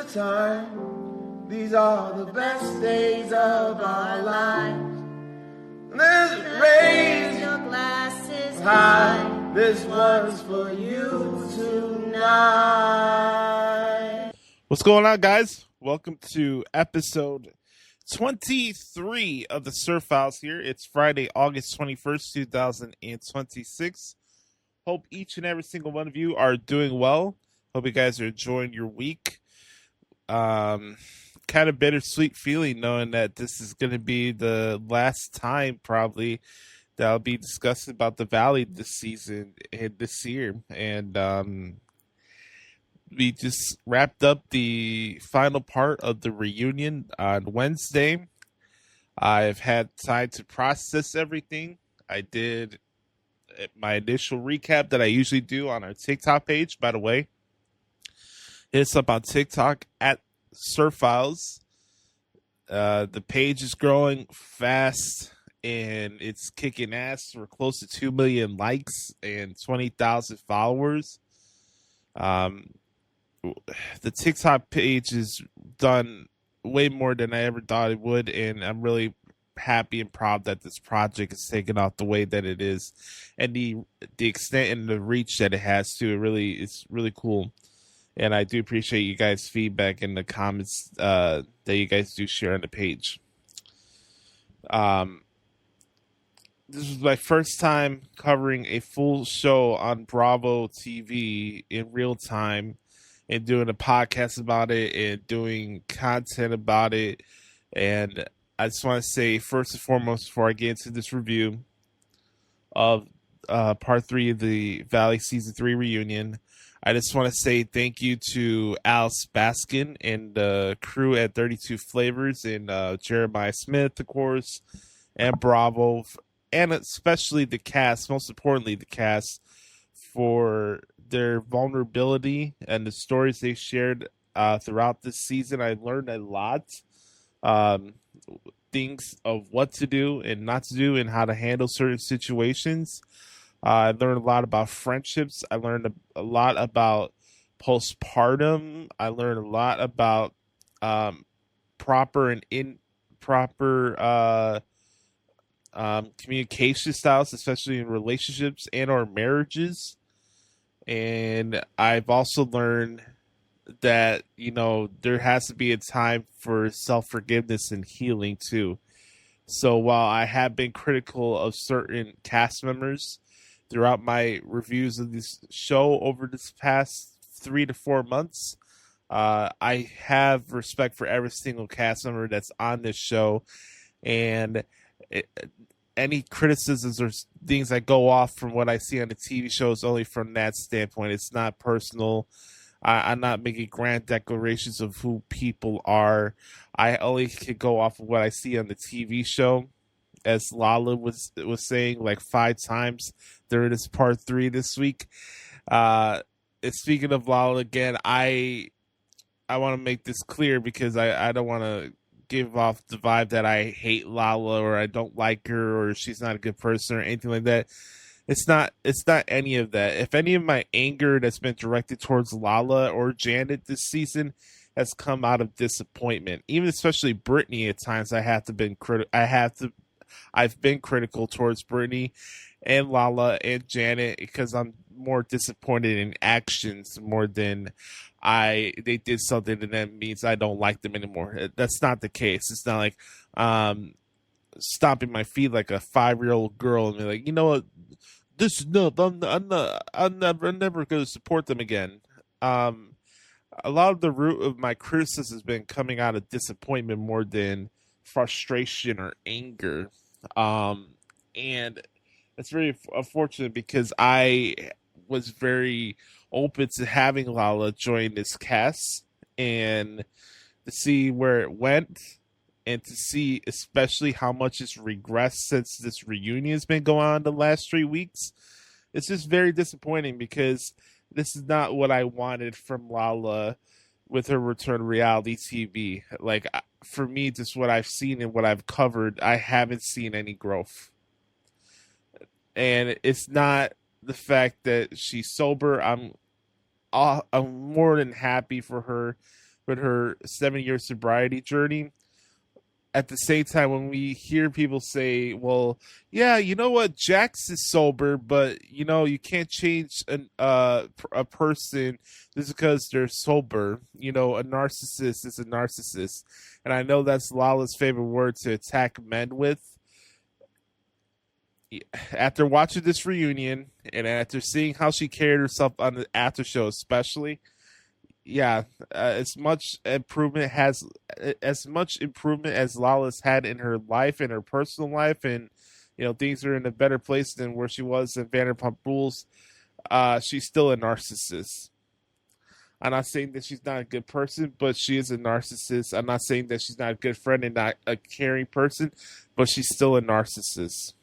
this time. These are the best days of our lives. Let's raise your glasses high. This one's for you tonight. What's going on, guys? Welcome to episode 23 of the SUR Files here. It's Friday, August 21st, 2026. Hope each and every single one of you are doing well. Hope you guys are enjoying your week. Kind of bittersweet feeling knowing that this is going to be the last time probably that I'll be discussing about the Valley this season and this year. And we just wrapped up the final part of the reunion on Wednesday. I've had time to process everything. I did my initial recap that I usually do on our TikTok page, by the way. Hit us up on TikTok at SUR Files. The page is growing fast and it's kicking ass. We're close to 2 million likes and 20,000 followers. The TikTok page is done way more than I ever thought it would, and I'm really happy and proud that this project is taken off the way that it is, and the extent and the reach that it has to. It's really cool, and I do appreciate you guys' feedback and the comments that you guys do share on the page. This was my first time covering a full show on Bravo TV in real time, and doing a podcast about it and doing content about it. And I just want to say, first and foremost, before I get into this review of part 3 of the Valley Season 3 reunion, I just want to say thank you to Alice Baskin and the crew at 32 Flavors and Jeremiah Smith, of course, and Bravo, and especially the cast, most importantly the cast, for their vulnerability and the stories they shared throughout this season. I learned a lot, things of what to do and not to do and how to handle certain situations. I learned a lot about friendships. I learned a lot about postpartum. I learned a lot about proper and improper communication styles, especially in relationships and or marriages. And I've also learned that, there has to be a time for self-forgiveness and healing too. So while I have been critical of certain cast members throughout my reviews of this show over this past 3 to 4 months, I have respect for every single cast member that's on this show. And any criticisms or things that go off from what I see on the TV show is only from that standpoint. It's not personal. I'm not making grand declarations of who people are. I only can go off of what I see on the TV show, as Lala was saying like 5 times during this part 3 this week. Speaking of Lala again, I want to make this clear because I don't want to give off the vibe that I hate Lala or I don't like her or she's not a good person or anything like that. It's not any of that. If any of my anger that's been directed towards Lala or Janet this season has come out of disappointment, even especially Brittany at times, I've been critical towards Brittany and Lala and Janet because I'm more disappointed in actions more than they did something and that means I don't like them anymore. That's not the case. It's not like stomping my feet like a 5-year-old girl and be like, you know what, this is no, I'm never going to support them again. A lot of the root of my criticism has been coming out of disappointment more than frustration or anger. And it's very unfortunate because I was very open to having Lala join this cast and to see where it went and to see especially how much it's regressed since this reunion has been going on the last 3 weeks. It's just very disappointing because this is not what I wanted from Lala with her return to reality TV. Like, for me, just what I've seen and what I've covered, I haven't seen any growth. And it's not the fact that she's sober. I'm more than happy for her with her 7-year sobriety journey. At the same time, when we hear people say, well, yeah, you know what, Jax is sober, but, you know, you can't change a person just because they're sober. You know, a narcissist is a narcissist. And I know that's Lala's favorite word to attack men with. After watching this reunion, and after seeing how she carried herself on the after show especially, yeah, as much improvement as Lala's had in her life, in her personal life, and you know, things are in a better place than where she was in Vanderpump Rules. She's still a narcissist. I'm not saying that she's not a good person, but she is a narcissist. I'm not saying that she's not a good friend and not a caring person, but she's still a narcissist.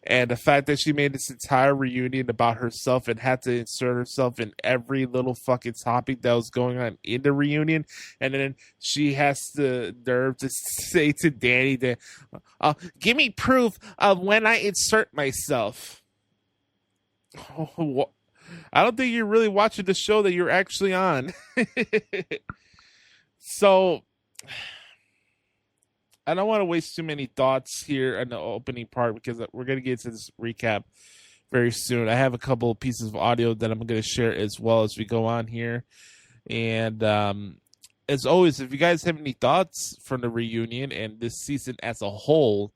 And the fact that she made this entire reunion about herself and had to insert herself in every little fucking topic that was going on in the reunion. And then she has the nerve to say to Danny that, give me proof of when I insert myself. I don't think you're really watching the show that you're actually on. So I don't want to waste too many thoughts here in the opening part because we're going to get to this recap very soon. I have a couple of pieces of audio that I'm going to share as well as we go on here. And as always, if you guys have any thoughts from the reunion and this season as a whole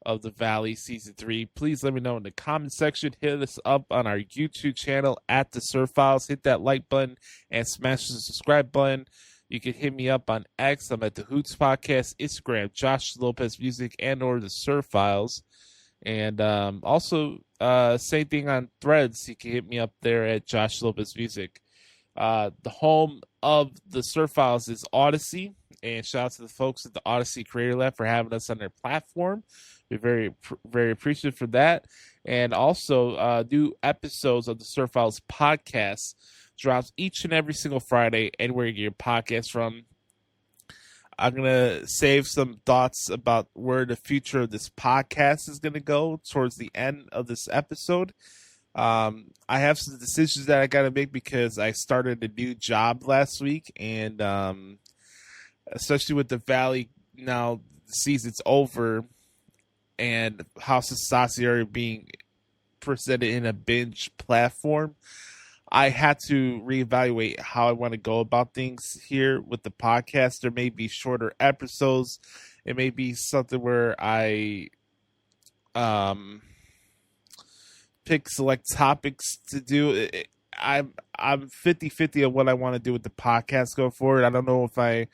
of the Valley Season 3, please let me know in the comment section. Hit us up on our YouTube channel at the SUR Files. Hit that like button and smash the subscribe button. You can hit me up on X. I'm at the Hoots Podcast, Instagram, Joshie Lopez Music, and or the SUR Files. And also, same thing on Threads. You can hit me up there at Joshie Lopez Music. The home of the SUR Files is Odyssey. And shout out to the folks at the Odyssey Creator Lab for having us on their platform. We're very, very appreciative for that. And also, new episodes of the SUR Files podcast drops each and every single Friday, anywhere you get your podcast from. I'm going to save some thoughts about where the future of this podcast is going to go towards the end of this episode. I have some decisions that I got to make because I started a new job last week, and especially with the Valley, now the season's over, and House of Sassy are being presented in a binge platform. I had to reevaluate how I want to go about things here with the podcast. There may be shorter episodes. It may be something where I pick select topics to do. I'm 50-50 on what I want to do with the podcast going forward. I don't know if I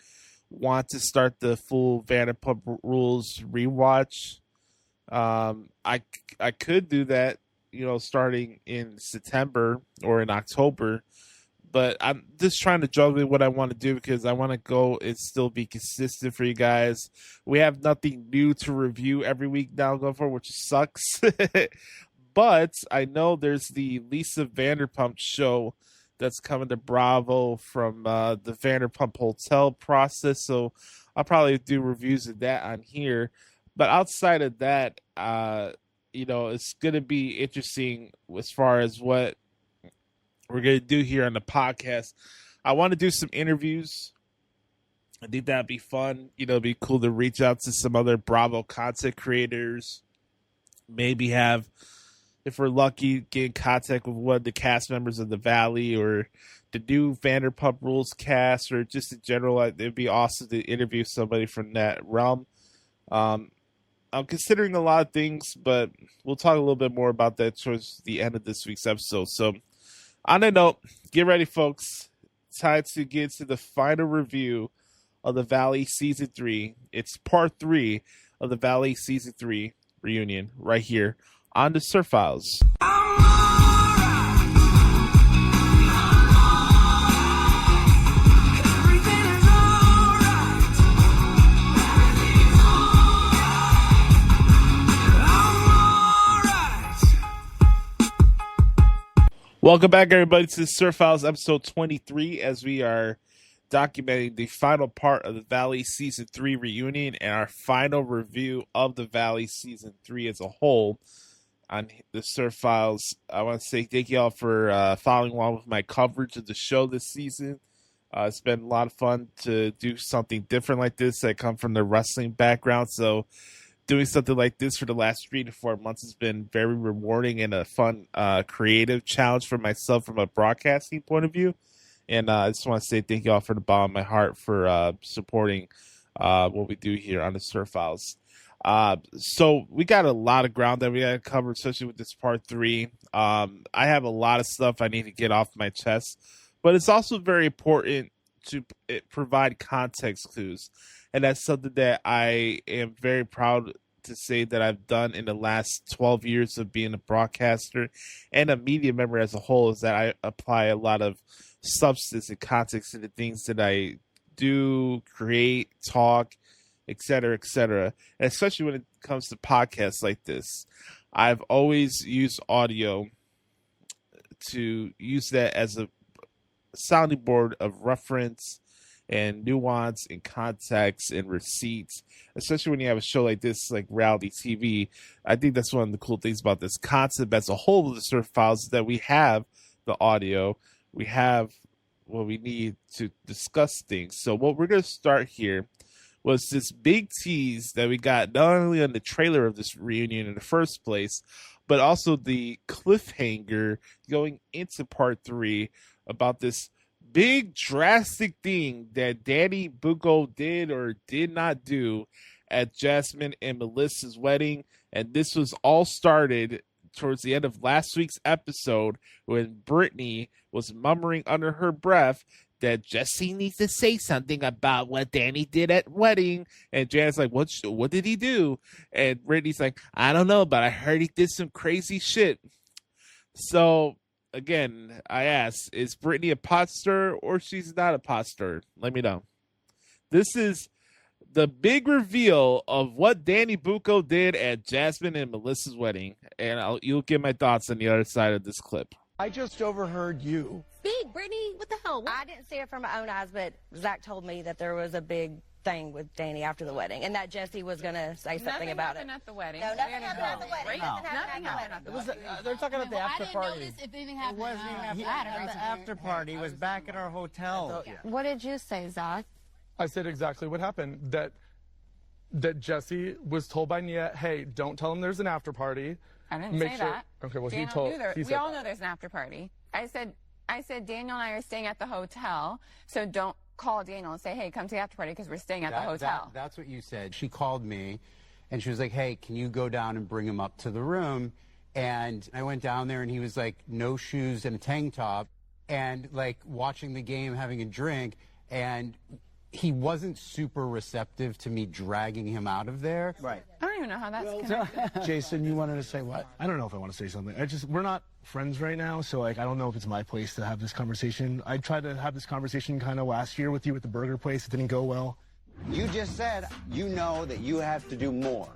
want to start the full Vanderpump Rules rewatch. I could do that, you know, starting in September or in October, but I'm just trying to juggle what I want to do because I want to go and still be consistent for you guys. We have nothing new to review every week now going forward, which sucks. But I know there's the Lisa Vanderpump show that's coming to Bravo from the Vanderpump Hotel process, so I'll probably do reviews of that on here. But outside of that, you know, it's going to be interesting as far as what we're going to do here on the podcast. I want to do some interviews. I think that'd be fun. You know, it'd be cool to reach out to some other Bravo content creators. Maybe have, if we're lucky, get in contact with one of the cast members of the Valley or the new Vanderpump Rules cast, or just in general. It'd be awesome to interview somebody from that realm. I'm considering a lot of things, but we'll talk a little bit more about that towards the end of this week's episode. So, on that note, get ready, folks. Time to get to the final review of the Valley Season 3. It's part 3 of the Valley Season 3 reunion right here on the SUR Files. Welcome back, everybody, to the SUR Files episode 23, as we are documenting the final part of the Valley Season 3 reunion and our final review of the Valley Season 3 as a whole on the SUR Files. I want to say thank you all for following along with my coverage of the show this season. It's been a lot of fun to do something different like this. I come from the wrestling background, so doing something like this for the last 3 to 4 months has been very rewarding and a fun, creative challenge for myself from a broadcasting point of view. And I just want to say thank you all from the bottom of my heart for supporting what we do here on the SUR Files. So we got a lot of ground that we got to cover, especially with this part 3. I have a lot of stuff I need to get off my chest, but it's also very important to provide context clues. And that's something that I am very proud to say that I've done in the last 12 years of being a broadcaster and a media member as a whole, is that I apply a lot of substance and context to the things that I do, create, talk, etc., etc. And especially when it comes to podcasts like this, I've always used audio to use that as a sounding board of reference and nuance and context and receipts, especially when you have a show like this, like reality TV. I think that's one of the cool things about this concept as a whole of the SUR Files, is that we have the audio, we have what we need to discuss things. So what we're going to start here was this big tease that we got not only on the trailer of this reunion in the first place, but also the cliffhanger going into part 3 about this big drastic thing that Danny Booko did or did not do at Jasmine and Melissa's wedding. And this was all started towards the end of last week's episode when Brittany was murmuring under her breath that Joshie needs to say something about what Danny did at wedding. And Jan's like, what did he do? And Brittany's like, I don't know, but I heard he did some crazy shit. So again, I ask, is Brittany a pot stirrer or she's not a pot stirrer? Let me know. This is the big reveal of what Danny Booko did at Jasmine and Melissa's wedding. And you'll get my thoughts on the other side of this clip. I just overheard you. Big, Brittany, what the hell? I didn't see it from my own eyes, but Zach told me that there was a big thing with Danny after the wedding, and that Joshie was going to say something about it. Nothing happened at the wedding. No, nothing happened at the wedding. Nothing happened at the wedding. They're talking about the after party. I didn't notice if anything happened. It wasn't even at the after party. It was back at our hotel. What did you say, Zach? I said exactly what happened. That Joshie was told by Nia, hey, don't tell him there's an after party. I didn't say that. Okay, well, Daniel he told. knew there, He we said all that. know there's an after party. I said Daniel and I are staying at the hotel, so don't call Daniel and say, hey, come to the after party because we're staying at the hotel. That's what you said. She called me, and she was like, hey, can you go down and bring him up to the room? And I went down there, and he was like, no shoes and a tank top, and like watching the game, having a drink, and he wasn't super receptive to me dragging him out of there. Right. I don't even know how that's connected. Jason, you wanted to say what? I don't know if I want to say something. We're not friends right now, so like I don't know if it's my place to have this conversation. I tried to have this conversation kind of last year with you at the burger place. It didn't go well. You just said you know that you have to do more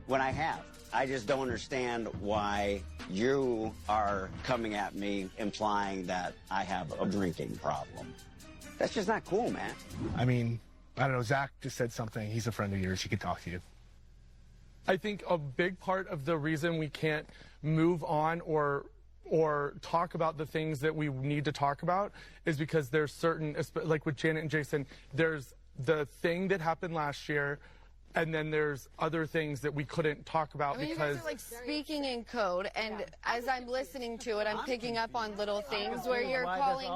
when I have. I just don't understand why you are coming at me implying that I have a drinking problem. That's just not cool, man. I mean, I don't know. Zach just said something. He's a friend of yours. He could talk to you. I think a big part of the reason we can't move on or talk about the things that we need to talk about is because there's certain, like with Janet and Jason, there's the thing that happened last year, and then there's other things that we couldn't talk about because... You guys are like speaking in code, and as I'm listening to it, I'm picking up on little things where you're calling,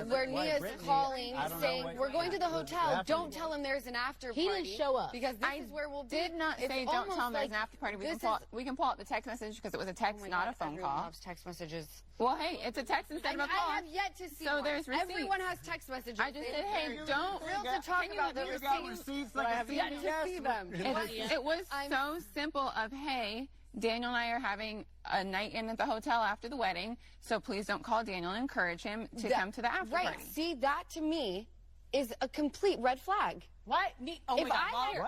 where Nia's calling, saying, we're going to the hotel, don't tell him there's an after party. He didn't show up. Because this is where we'll be. Did not say don't tell him there's an after party. We can pull out the text message because it was a text, not a phone call. Loves text messages. Well, hey, it's a text instead of a call. I have yet to see So one. there's receipts. Everyone has text messages. I just said, hey, don't. Thrilled to talk about the receipts, but I have yet to see them. It was so simple of, hey, Daniel and I are having a night in at the hotel after the wedding, so please don't call Daniel and encourage him to come to the after party. Right. See, that to me is a complete red flag. What? Oh my God, Mom,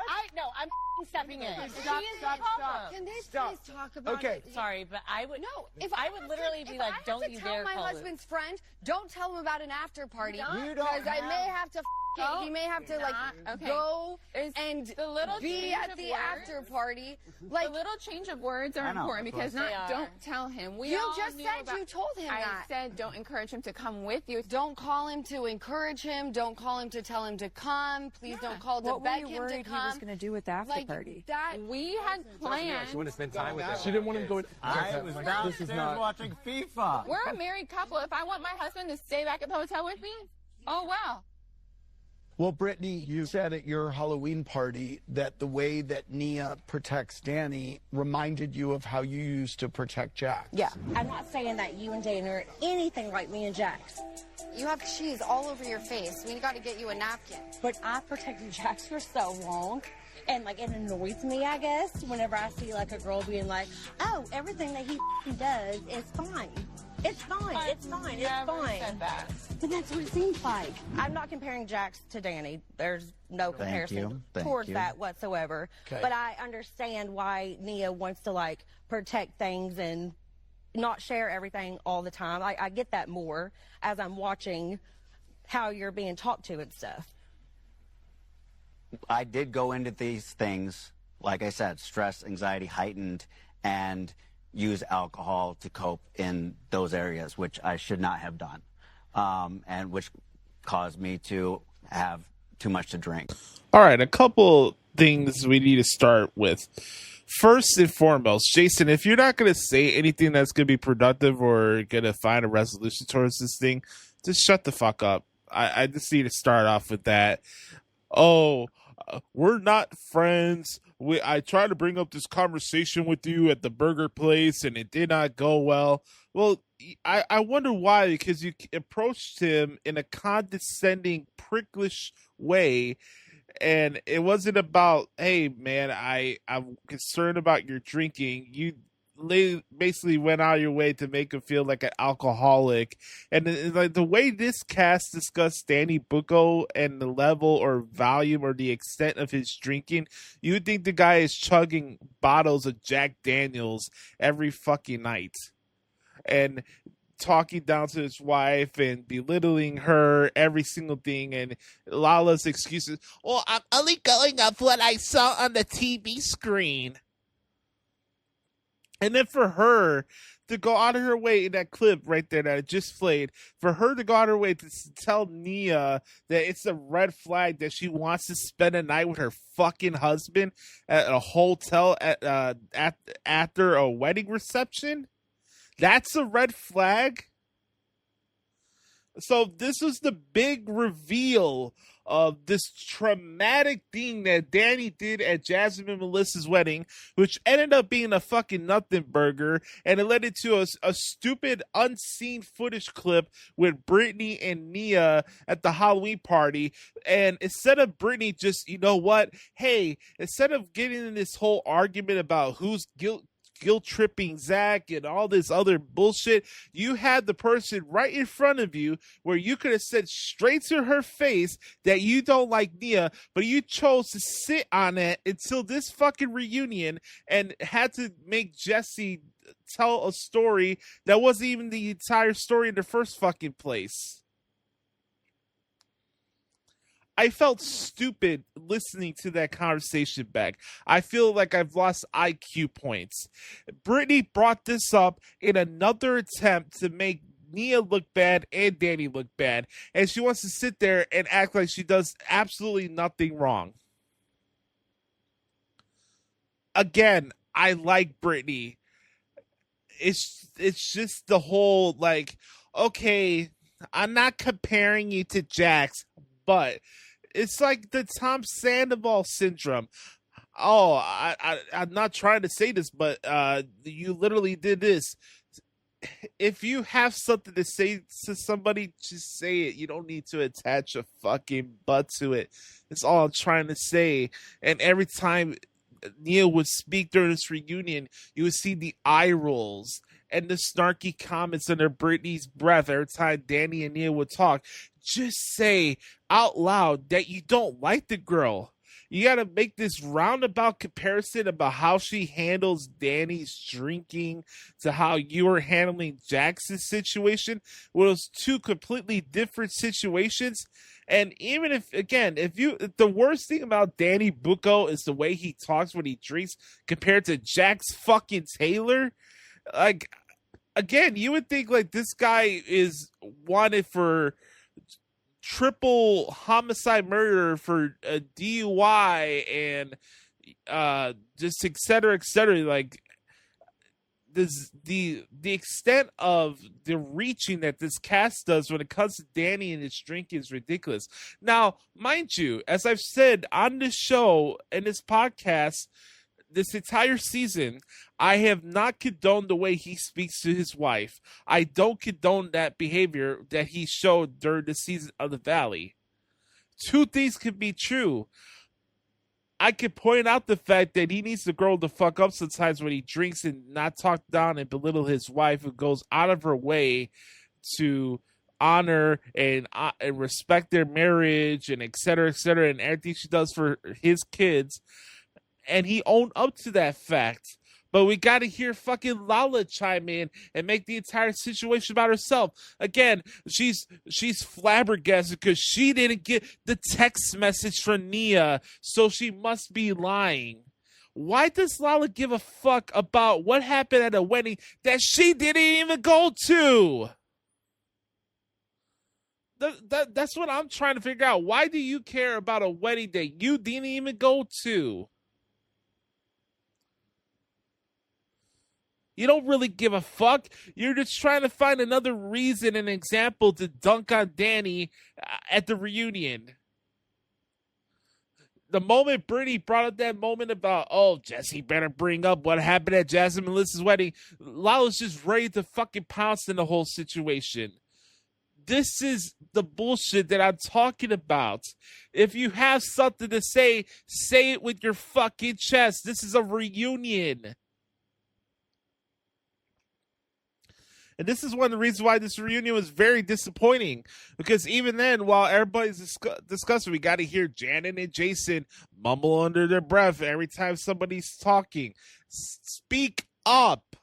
I'm stepping in. Stop. Can they please talk about it? Sorry, but I would. No, I would literally be like, don't you dare tell my call husband's friend, don't tell him about an after party. You Because I may have to he may have to go and the little be at the after party. Like, the little change of words are important because don't tell him. You just said you told him that. I said don't encourage him to come with you. Don't call him to encourage him. Don't call him to tell him to come. Please don't call to beg him to come. What were you worried he was going to do with the after party? We had plans. She wanted to spend time with him. She didn't want to go. I was downstairs watching FIFA. We're a married couple. If I want my husband to stay back at the hotel with me, oh well. Well, Brittany, you said at your Halloween party that the way that Nia protects Danny reminded you of how you used to protect Jax. Yeah. I'm not saying that you and Danny are anything like me and Jax. You have cheese all over your face. We got to get you a napkin. But I protected Jax for so long. And, like, it annoys me, I guess, whenever I see, like, a girl being like, oh, everything that he does is fine. It's fine. It's fine. It's fine. Said that. But that's what it seems like. I'm not comparing Jax to Danny. There's no comparison towards that whatsoever. Okay. But I understand why Nia wants to, like, protect things and not share everything all the time. I get that more as I'm watching how you're being talked to and stuff. I did go into these things, like I said, stress, anxiety, heightened, and use alcohol to cope in those areas, which I should not have done, and which caused me to have too much to drink. All right, a couple things we need to start with. First and foremost, Jason, if you're not going to say anything that's going to be productive or going to find a resolution towards this thing, just shut the fuck up. I just need to start off with that. Oh, we're not friends. I tried to bring up this conversation with you at the burger place and it did not go well. Well, I wonder why, because you approached him in a condescending, pricklish way. And it wasn't about, hey, man, I'm concerned about your drinking. You basically went out of your way to make him feel like an alcoholic. And like the way this cast discussed Danny Booko and the level or volume or the extent of his drinking, you would think the guy is chugging bottles of Jack Daniels every fucking night. And talking down to his wife and belittling her, every single thing, and Lala's excuses. Well, I'm only going off what I saw on the TV screen. And then for her to go out of her way in that clip right there that I just played, for her to go out of her way to tell Nia that it's a red flag that she wants to spend a night with her fucking husband at a hotel after a wedding reception, that's a red flag. So this was the big reveal of this traumatic thing that Danny did at Jasmine and Melissa's wedding, which ended up being a fucking nothing burger, and it led into a stupid unseen footage clip with Brittany and Nia at the Halloween party. And instead of Brittany just, you know what, hey, instead of getting in this whole argument about who's guilt-tripping Zach and all this other bullshit, you had the person right in front of you where you could have said straight to her face that you don't like Nia, but you chose to sit on it until this fucking reunion and had to make Jesse tell a story that wasn't even the entire story in the first fucking place. I felt stupid listening to that conversation back. I feel like I've lost IQ points. Brittany brought this up in another attempt to make Nia look bad and Danny look bad. And she wants to sit there and act like she does absolutely nothing wrong. Again, I like Brittany. It's just the whole, like, okay, I'm not comparing you to Jax, but it's like the Tom Sandoval syndrome. Oh, I'm not trying to say this, but you literally did this. If you have something to say to somebody, just say it. You don't need to attach a fucking butt to it. That's all I'm trying to say. And every time Nia would speak during this reunion, you would see the eye rolls and the snarky comments under Brittany's breath every time Danny and Nia would talk. Just say out loud that you don't like the girl. You got to make this roundabout comparison about how she handles Danny's drinking to how you are handling Jax's situation. Well, those two completely different situations. And even if the worst thing about Danny Booko is the way he talks when he drinks compared to Jax fucking Taylor, like, again, you would think like this guy is wanted for triple homicide murder, for a DUI, and just et cetera, like this, the extent of the reaching that this cast does when it comes to Danny and his drinking is ridiculous. Now, mind you, as I've said on this show and this podcast this entire season, I have not condoned the way he speaks to his wife. I don't condone that behavior that he showed during the season of the Valley. Two things can be true. I could point out the fact that he needs to grow the fuck up sometimes when he drinks and not talk down and belittle his wife, who goes out of her way to honor and respect their marriage and et cetera, and everything she does for his kids. And he owned up to that fact. But we got to hear fucking Lala chime in and make the entire situation about herself. Again, she's flabbergasted because she didn't get the text message from Nia, so she must be lying. Why does Lala give a fuck about what happened at a wedding that she didn't even go to? That's what I'm trying to figure out. Why do you care about a wedding that you didn't even go to? You don't really give a fuck. You're just trying to find another reason, an example to dunk on Danny at the reunion. The moment Brittany brought up that moment about, oh, Jesse better bring up what happened at Jasmine and Melissa's wedding, Lala's just ready to fucking pounce in the whole situation. This is the bullshit that I'm talking about. If you have something to say it with your fucking chest. This is a reunion. And this is one of the reasons why this reunion was very disappointing. Because even then, while everybody's discussing, we got to hear Janet and Jason mumble under their breath every time somebody's talking. Speak up.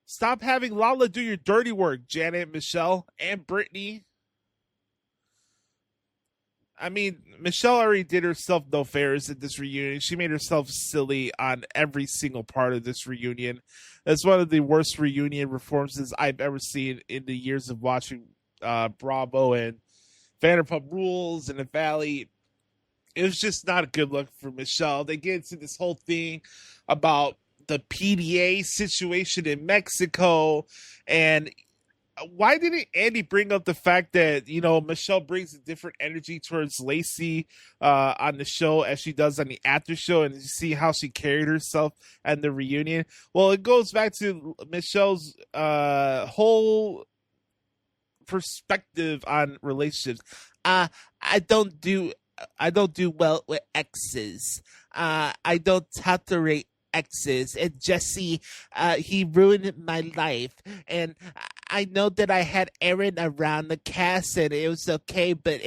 Stop having Lala do your dirty work, Janet, Michelle, and Brittany. I mean, Michelle already did herself no favors at this reunion. She made herself silly on every single part of this reunion. It's one of the worst reunion performances I've ever seen in the years of watching Bravo and Vanderpump Rules and the Valley. It was just not a good look for Michelle. They get into this whole thing about the PDA situation in Mexico, and why didn't Andy bring up the fact that, you know, Michelle brings a different energy towards Lacey on the show as she does on the after show, and you see how she carried herself at the reunion? Well, it goes back to Michelle's whole perspective on relationships. I don't do well with exes. I don't tolerate exes, and Jesse, he ruined my life, and I know that I had Aaron around the cast and it was okay, but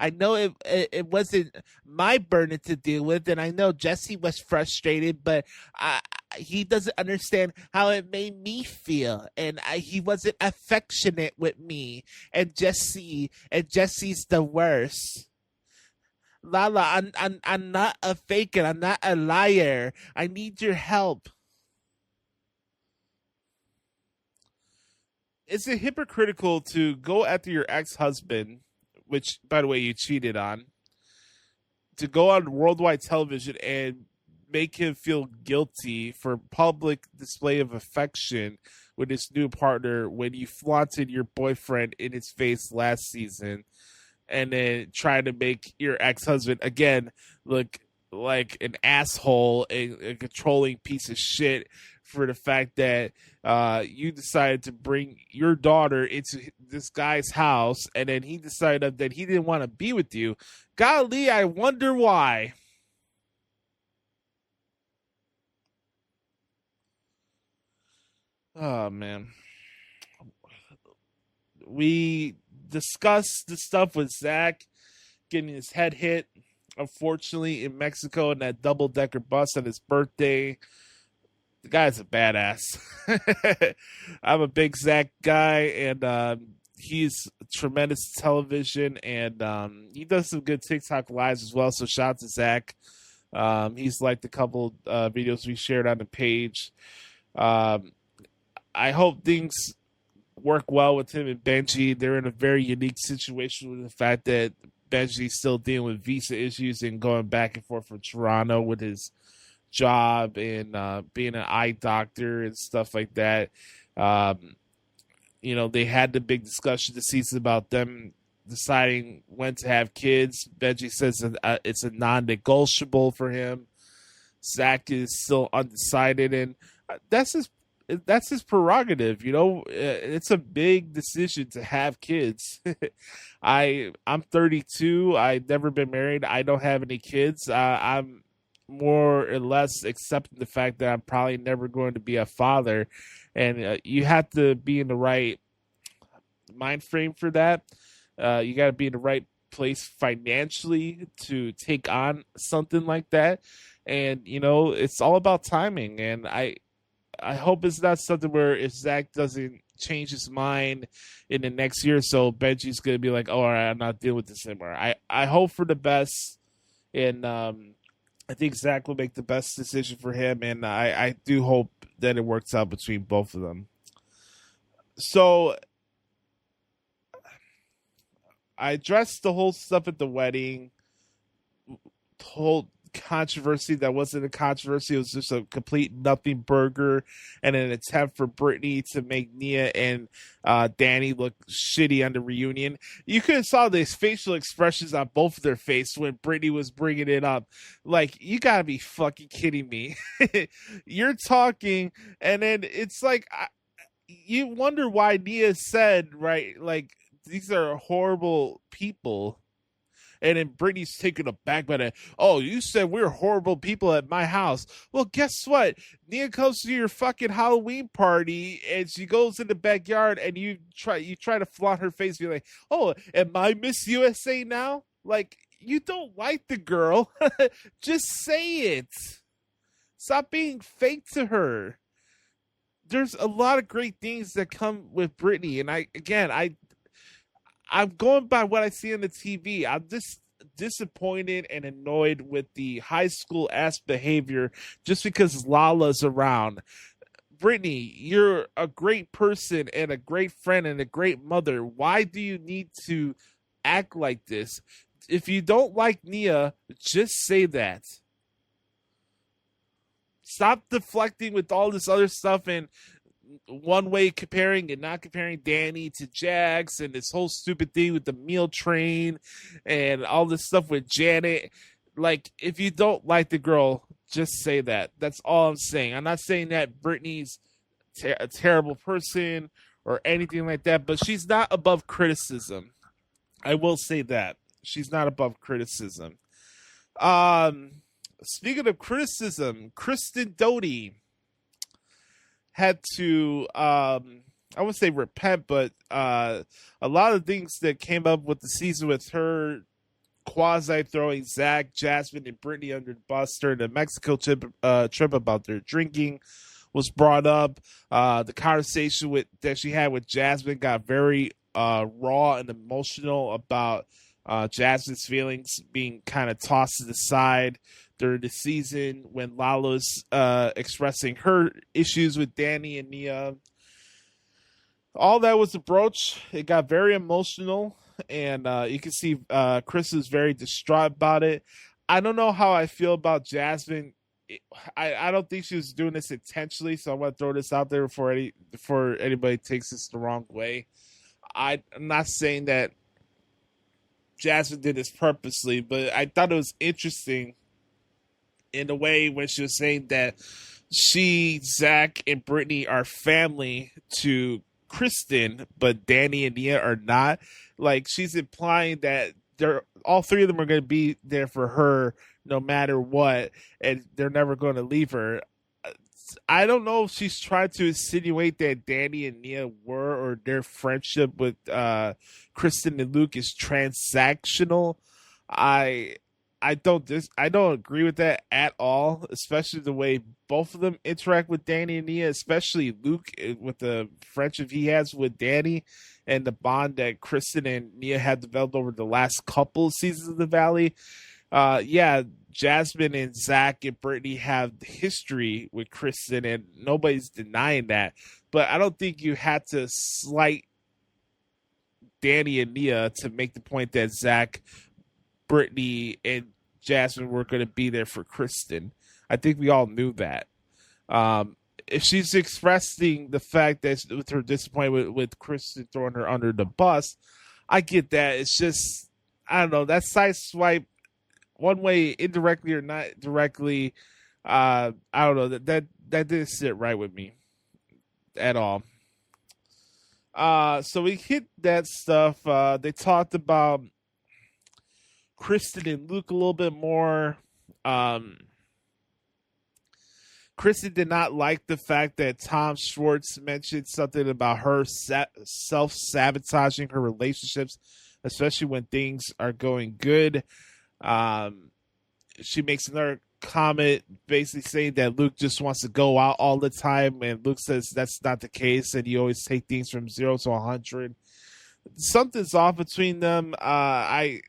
I know it wasn't my burden to deal with, and I know Jesse was frustrated, but he doesn't understand how it made me feel, and he wasn't affectionate with me, and Jesse's the worst. Lala, I'm not a faker. I'm not a liar. I need your help. Is it hypocritical to go after your ex-husband, which, by the way, you cheated on, to go on worldwide television and make him feel guilty for public display of affection with his new partner when you flaunted your boyfriend in his face last season, and then try to make your ex-husband, again, look like an asshole, a controlling piece of shit for the fact that you decided to bring your daughter into this guy's house, and then he decided that he didn't want to be with you? Golly, I wonder why. Oh, man. We discussed the stuff with Zach getting his head hit unfortunately, in Mexico in that double-decker bus on his birthday. The guy's a badass. I'm a big Zach guy, and he's tremendous television, and he does some good TikTok lives as well, so shout out to Zach. He's liked a couple videos we shared on the page. I hope things work well with him and Benji. They're in a very unique situation with the fact that Benji's still dealing with visa issues and going back and forth from Toronto with his job and being an eye doctor and stuff like that. They had the big discussion this season about them deciding when to have kids. Benji says it's a non-negotiable for him. Zach is still undecided, and that's his prerogative. It's a big decision to have kids. I'm 32. I've never been married. I don't have any kids. I'm more or less accepting the fact that I'm probably never going to be a father, and you have to be in the right mind frame for that. You got to be in the right place financially to take on something like that, and it's all about timing. And I hope it's not something where if Zach doesn't change his mind in the next year or so, Benji's gonna be like, "Oh, all right, I'm not dealing with this anymore." I hope for the best, and I think Zach will make the best decision for him, and I do hope that it works out between both of them. So I addressed the whole stuff at the wedding, whole controversy that wasn't a controversy. It was just a complete nothing burger and an attempt for Brittany to make Nia and Danny look shitty on the reunion. You could have saw these facial expressions on both of their face when Brittany was bringing it up. Like, you gotta be fucking kidding me. You're talking, and then it's like, you wonder why Nia said, right, like, these are horrible people. And then Brittany's taken aback by that. "Oh, you said we're horrible people at my house." Well, guess what? Nia comes to your fucking Halloween party, and she goes in the backyard, and you try to flaunt her face, be like, "Oh, am I Miss USA now?" Like, you don't like the girl. Just say it. Stop being fake to her. There's a lot of great things that come with Brittany, and I'm going by what I see on the TV. I'm just disappointed and annoyed with the high school ass behavior just because Lala's around. Brittany, you're a great person and a great friend and a great mother. Why do you need to act like this? If you don't like Nia, just say that. Stop deflecting with all this other stuff and one way comparing and not comparing Danny to Jax and this whole stupid thing with the meal train and all this stuff with Janet. Like, if you don't like the girl, just say that. That's all I'm saying. I'm not saying that Brittany's a terrible person or anything like that, but she's not above criticism. I will say that. She's not above criticism. Speaking of criticism, Kristen Doty had to, I wouldn't say repent, but a lot of things that came up with the season with her quasi-throwing Zach, Jasmine, and Brittany under the bus during the Mexico trip about their drinking was brought up. The conversation that she had with Jasmine got very raw and emotional about Jasmine's feelings being kind of tossed to the side during the season when Lala's expressing her issues with Danny and Nia. All that was broached. It got very emotional, and you can see Chris is very distraught about it. I don't know how I feel about Jasmine. I don't think she was doing this intentionally, so I want to throw this out there before anybody takes this the wrong way. I'm not saying that Jasmine did this purposely, but I thought it was interesting in a way when she was saying that she, Zach, and Brittany are family to Kristen, but Danny and Nia are not. Like, she's implying that all three of them are going to be there for her no matter what, and they're never going to leave her. I don't know if she's trying to insinuate that Danny and Nia were, or their friendship with Kristen and Luke is transactional. I I don't agree with that at all, especially the way both of them interact with Danny and Nia, especially Luke with the friendship he has with Danny and the bond that Kristen and Nia have developed over the last couple of seasons of The Valley. Yeah, Jasmine and Zach and Brittany have history with Kristen, and nobody's denying that. But I don't think you had to slight Danny and Nia to make the point that Zach, Brittany, and Jasmine were going to be there for Kristen. I think we all knew that. If she's expressing the fact that with her disappointment with Kristen throwing her under the bus, I get that. It's just, I don't know, that side swipe one way, indirectly or not directly. I don't know, that didn't sit right with me at all. So we hit that stuff. They talked about Kristen and Luke a little bit more. Kristen did not like the fact that Tom Schwartz mentioned something about her self-sabotaging her relationships, especially when things are going good. She makes another comment basically saying that Luke just wants to go out all the time, and Luke says that's not the case, and you always take things from 0 to 100. Something's off between them. I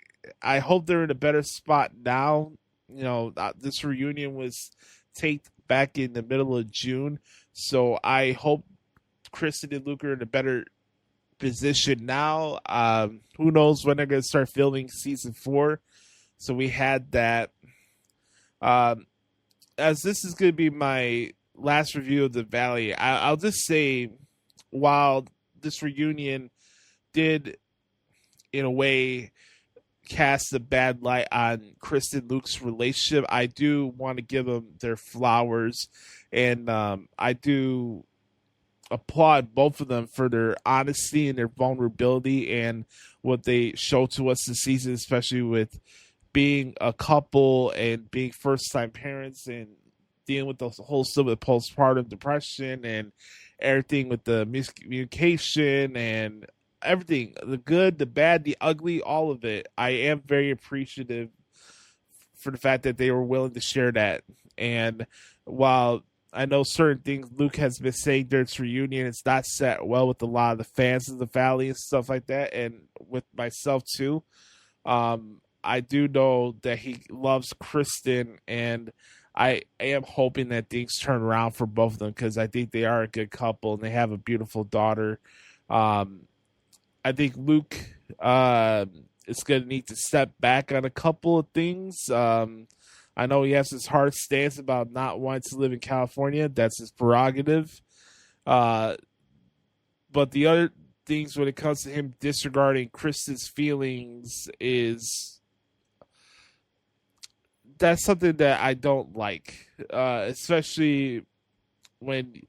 hope they're in a better spot now. You know, this reunion was taped back in the middle of June, so I hope Kristen and Luke are in a better position now. Who knows when they're going to start filming season 4? So we had that. As this is going to be my last review of The Valley, I'll just say, while this reunion did, in a way, cast a bad light on Kristen and Luke's relationship, I do want to give them their flowers, and I do applaud both of them for their honesty and their vulnerability and what they show to us this season, especially with being a couple and being first-time parents and dealing with the whole stuff with postpartum depression and everything with the miscommunication and everything, the good, the bad, the ugly, all of it. I am very appreciative for the fact that they were willing to share that. And while I know certain things Luke has been saying during this reunion, it's not set well with a lot of the fans of The Valley and stuff like that, and with myself too. I do know that he loves Kristen, and I am hoping that things turn around for both of them, because I think they are a good couple and they have a beautiful daughter. I think Luke is going to need to step back on a couple of things. I know he has his hard stance about not wanting to live in California. That's his prerogative. But the other things when it comes to him disregarding Kristen's feelings that's something that I don't like, especially when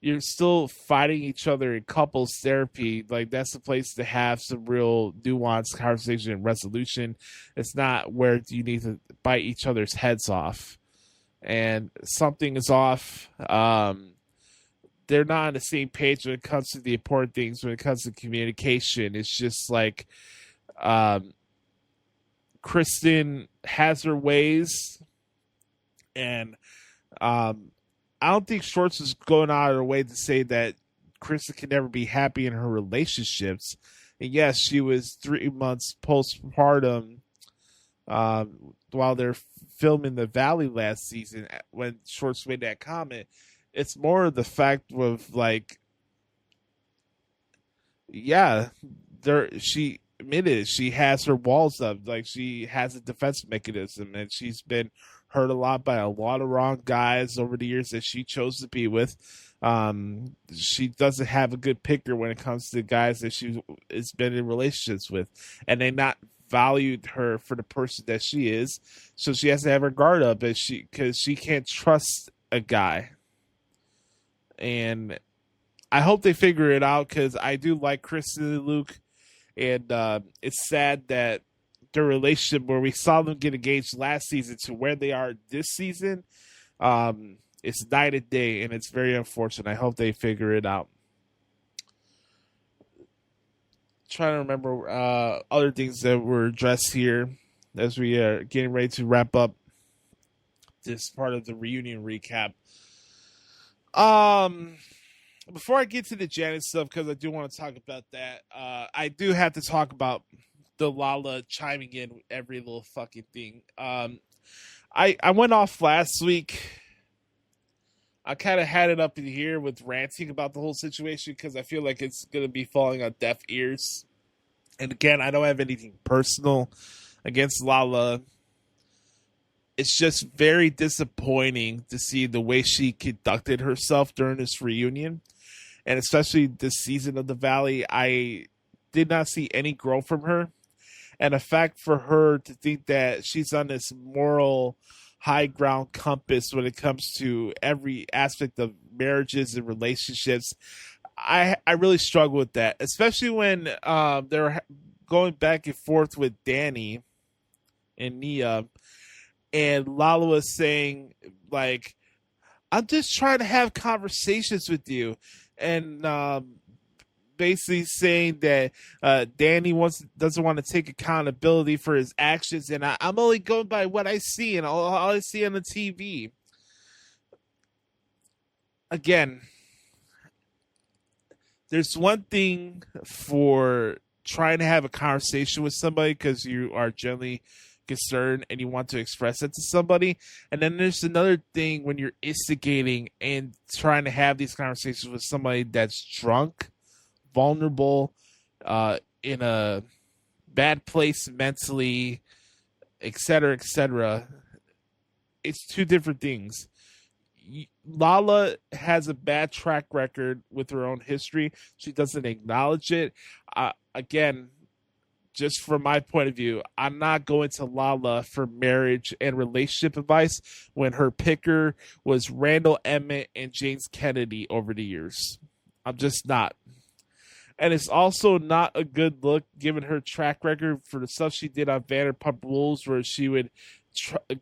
you're still fighting each other in couples therapy. Like, that's the place to have some real nuanced conversation and resolution. It's not where you need to bite each other's heads off. And something is off. They're not on the same page when it comes to the important things, when it comes to communication. It's just like, Kristen has her ways, and I don't think Schwartz is going out of her way to say that Kristen can never be happy in her relationships. And yes, she was 3 months postpartum while they're filming The Valley last season when Schwartz made that comment. It's more of the fact of, like, yeah, she admitted she has her walls up. Like, she has a defense mechanism, and she's been hurt a lot by a lot of wrong guys over the years that she chose to be with. She doesn't have a good picker when it comes to guys that she has been in relationships with, and they not valued her for the person that she is. So she has to have her guard up, because she can't trust a guy. And I hope they figure it out, because I do like Kristen and Luke. And it's sad that their relationship, where we saw them get engaged last season to where they are this season, it's night and day, and it's very unfortunate. I hope they figure it out. Trying to remember other things that were addressed here. as we are getting ready to wrap up this part of the reunion recap. Before I get to the Janet stuff, because I do want to talk about that, I do have to talk about the Lala chiming in with every little fucking thing. I went off last week. I kind of had it up in here with ranting about the whole situation because I feel like it's going to be falling on deaf ears. And again, I don't have anything personal against Lala. It's just very disappointing to see the way she conducted herself during this reunion. And especially this season of The Valley, I did not see any growth from her. And the fact for her to think that she's on this moral high ground compass when it comes to every aspect of marriages and relationships, I really struggle with that, especially when they're going back and forth with Danny and Nia, and Lala was saying, like, I'm just trying to have conversations with you, and basically saying that Danny doesn't want to take accountability for his actions, and I'm only going by what I see and all I see on the TV. Again, there's one thing for trying to have a conversation with somebody because you are generally concerned and you want to express it to somebody, and then there's another thing when you're instigating and trying to have these conversations with somebody that's drunk, vulnerable, in a bad place mentally, etc., etc. It's two different things. Lala has a bad track record with her own history. She doesn't acknowledge it. Again, just from my point of view, I'm not going to Lala for marriage and relationship advice when her picker was Randall Emmett and James Kennedy over the years. I'm just not. And it's also not a good look given her track record for the stuff she did on Vanderpump Rules, where she would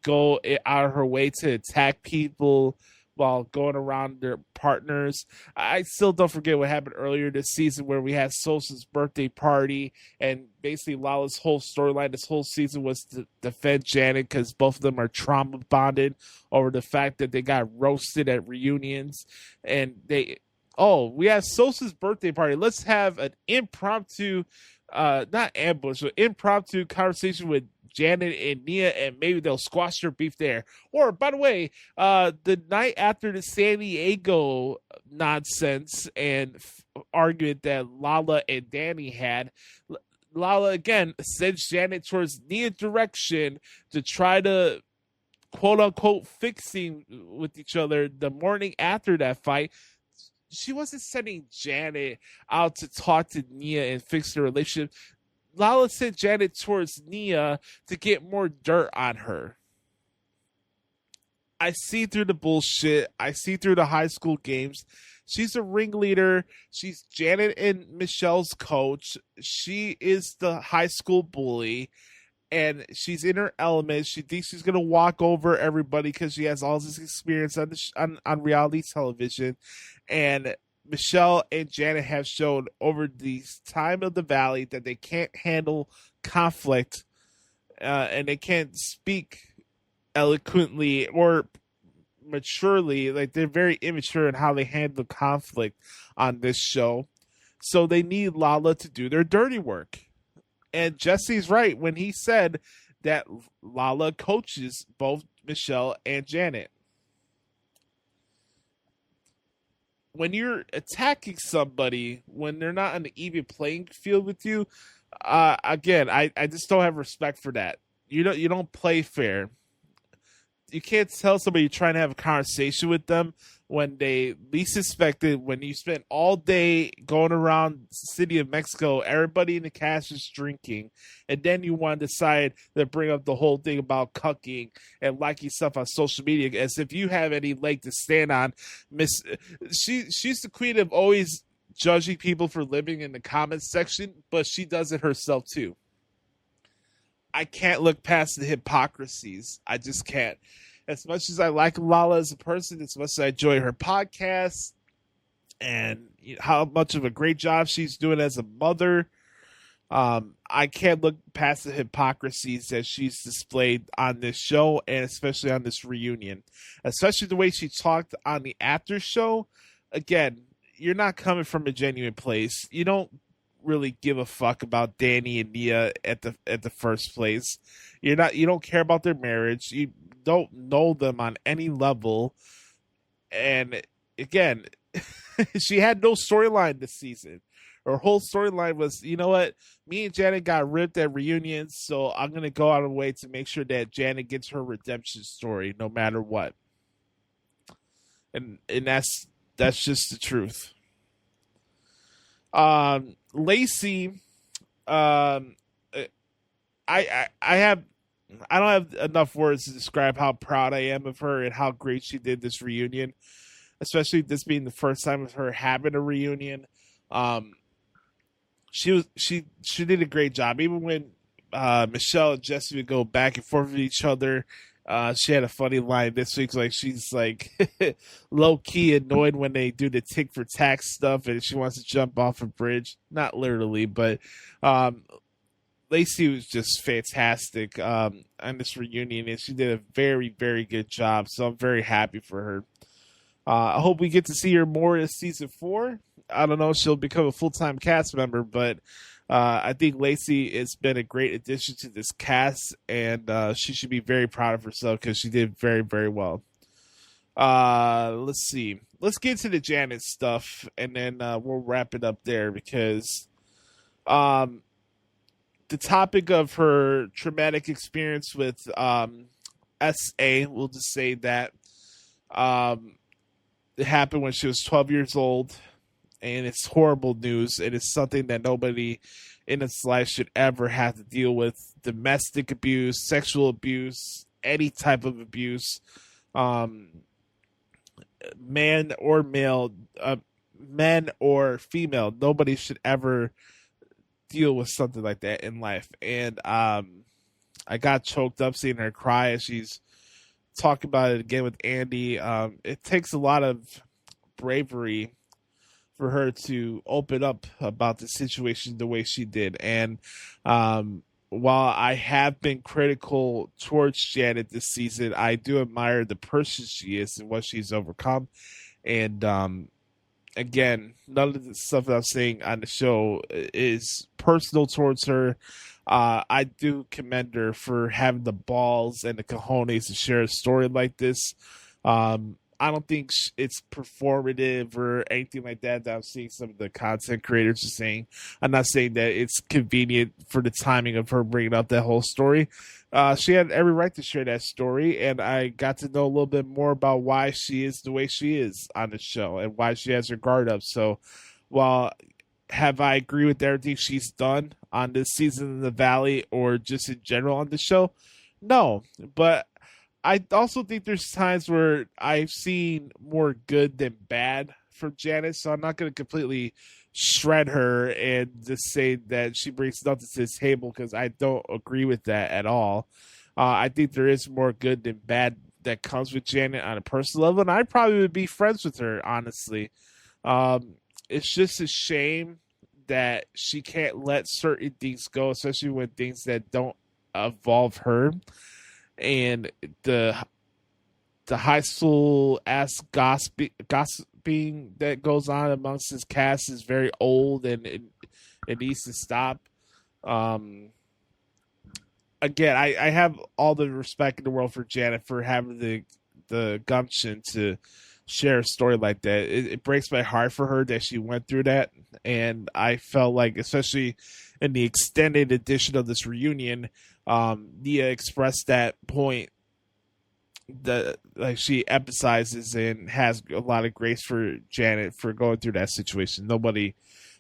go out of her way to attack people while going around their partners. I still don't forget what happened earlier this season where we had Sosa's birthday party, and basically Lala's whole storyline this whole season was to defend Janet because both of them are trauma bonded over the fact that they got roasted at reunions. And we have Sosa's birthday party. Let's have an impromptu, not ambush, but impromptu conversation with Janet and Nia, and maybe they'll squash their beef there. Or, by the way, the night after the San Diego nonsense and argument that Lala and Danny had, Lala again sends Janet towards Nia's direction to try to quote-unquote fixing with each other the morning after that fight. She wasn't sending Janet out to talk to Nia and fix the relationship. Lala sent Janet towards Nia to get more dirt on her. I see through the bullshit. I see through the high school games. She's a ringleader. She's Janet and Michelle's coach. She is the high school bully. And she's in her element. She thinks she's going to walk over everybody because she has all this experience on reality television. And Michelle and Janet have shown over the time of the Valley that they can't handle conflict, and they can't speak eloquently or maturely. Like, they're very immature in how they handle conflict on this show. So they need Lala to do their dirty work. And Jesse's right when he said that Lala coaches both Michelle and Janet. When you're attacking somebody, when they're not on the even playing field with you, again, I just don't have respect for that. You don't play fair. You can't tell somebody you're trying to have a conversation with them when they least suspect it, when you spend all day going around the city of Mexico, everybody in the cast is drinking, and then you want to decide to bring up the whole thing about cucking and liking stuff on social media as if you have any leg to stand on. She's the queen of always judging people for living in the comments section, but she does it herself too. I can't look past the hypocrisies. I just can't. As much as I like Lala as a person, as much as I enjoy her podcast and how much of a great job she's doing as a mother, I can't look past the hypocrisies that she's displayed on this show and especially on this reunion, especially the way she talked on the after show. Again, you're not coming from a genuine place. You don't really give a fuck about Danny and Nia at the first place. You don't care about their marriage. You don't know them on any level. And again, she had no storyline this season. Her whole storyline was, you know what? Me and Janet got ripped at reunions, so I'm going to go out of the way to make sure that Janet gets her redemption story no matter what. And that's just the truth. Lacey, I don't have enough words to describe how proud I am of her and how great she did this reunion, especially this being the first time of her having a reunion. She did a great job. Even when Michelle and Jesse would go back and forth with each other, she had a funny line this week. Like she's like low key annoyed when they do the tick for tack stuff, and she wants to jump off a bridge. Not literally, but Lacey was just fantastic on this reunion, and she did a very, very good job. So I'm very happy for her. I hope we get to see her more in season 4. I don't know if she'll become a full-time cast member, but I think Lacey has been a great addition to this cast, and she should be very proud of herself because she did very, very well. Let's see. Let's get to the Janet stuff, and then we'll wrap it up there because the topic of her traumatic experience with SA, we'll just say that it happened when she was 12 years old. And it's horrible news. It is something that nobody in its life should ever have to deal with. Domestic abuse, sexual abuse, any type of abuse, man or male, men or female. Nobody should ever deal with something like that in life. And I got choked up seeing her cry as she's talking about it again with Andy. It takes a lot of bravery for her to open up about the situation the way she did. And while I have been critical towards Janet this season, I do admire the person she is and what she's overcome. And again, none of the stuff that I'm saying on the show is personal towards her. I do commend her for having the balls and the cojones to share a story like this. I don't think it's performative or anything like that I'm seeing some of the content creators are saying. I'm not saying that it's convenient for the timing of her bringing up that whole story. She had every right to share that story, and I got to know a little bit more about why she is the way she is on the show and why she has her guard up. So while have I agree with everything she's done on this season in the Valley or just in general on the show? No, but I also think there's times where I've seen more good than bad from Janet, so I'm not going to completely shred her and just say that she brings nothing to the table because I don't agree with that at all. I think there is more good than bad that comes with Janet on a personal level, and I probably would be friends with her, honestly. It's just a shame that she can't let certain things go, especially when things that don't involve her. And the high school ass gossiping that goes on amongst his cast is very old and it needs to stop. Again, I have all the respect in the world for Janet for having the gumption to share a story like that. It breaks my heart for her that she went through that. And I felt like, especially in the extended edition of this reunion, Nia expressed that point that like she emphasizes and has a lot of grace for Janet for going through that situation. Nobody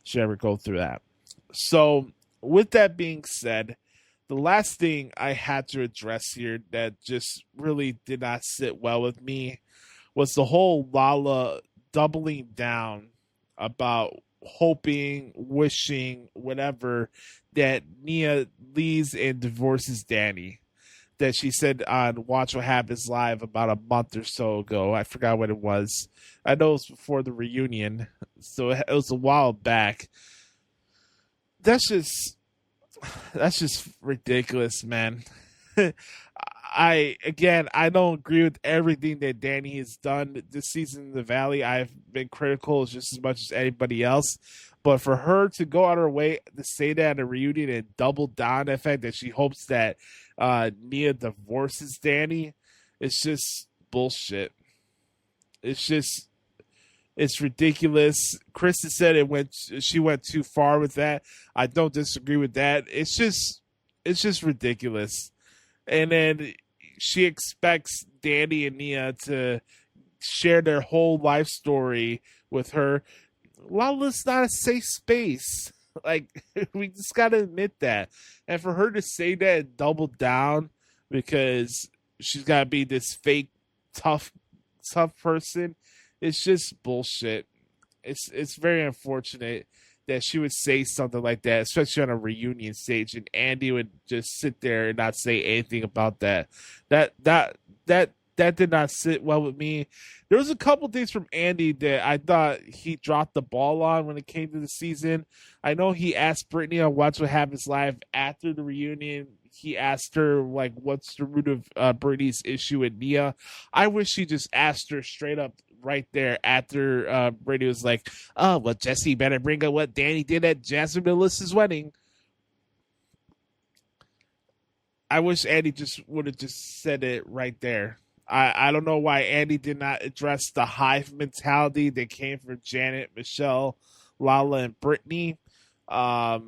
should ever go through that. So with that being said, the last thing I had to address here that just really did not sit well with me was the whole Lala doubling down about hoping, wishing, whatever, that Nia leaves and divorces Danny. That she said on Watch What Happens Live about a month or so ago. I forgot what it was. I know it was before the reunion, so it was a while back. That's just That's just ridiculous, man. I don't agree with everything that Danny has done this season in the Valley. I've been critical just as much as anybody else. But for her to go out of her way to say that at a reunion and double down on the fact that she hopes that Nia divorces Danny, it's just bullshit. It's ridiculous. Kristen said she went too far with that. I don't disagree with that. It's just ridiculous. And then she expects Danny and Nia to share their whole life story with her. Lala's not a safe space. Like, we just got to admit that. And for her to say that and double down because she's got to be this fake tough person, it's just bullshit. It's very unfortunate that she would say something like that, especially on a reunion stage, and Andy would just sit there and not say anything about that. That did not sit well with me. There was a couple things from Andy that I thought he dropped the ball on when it came to the season. I know he asked Brittany on Watch What Happens Live after the reunion. He asked her, like, what's the root of Brittany's issue with Nia? I wish he just asked her straight up right there after Brittany was like, oh, well, Jesse better bring up what Danny did at Jasmine and Melissa's wedding. I wish Andy just would have just said it right there. I don't know why Andy did not address the hive mentality that came from Janet, Michelle, Lala, and Brittany. There's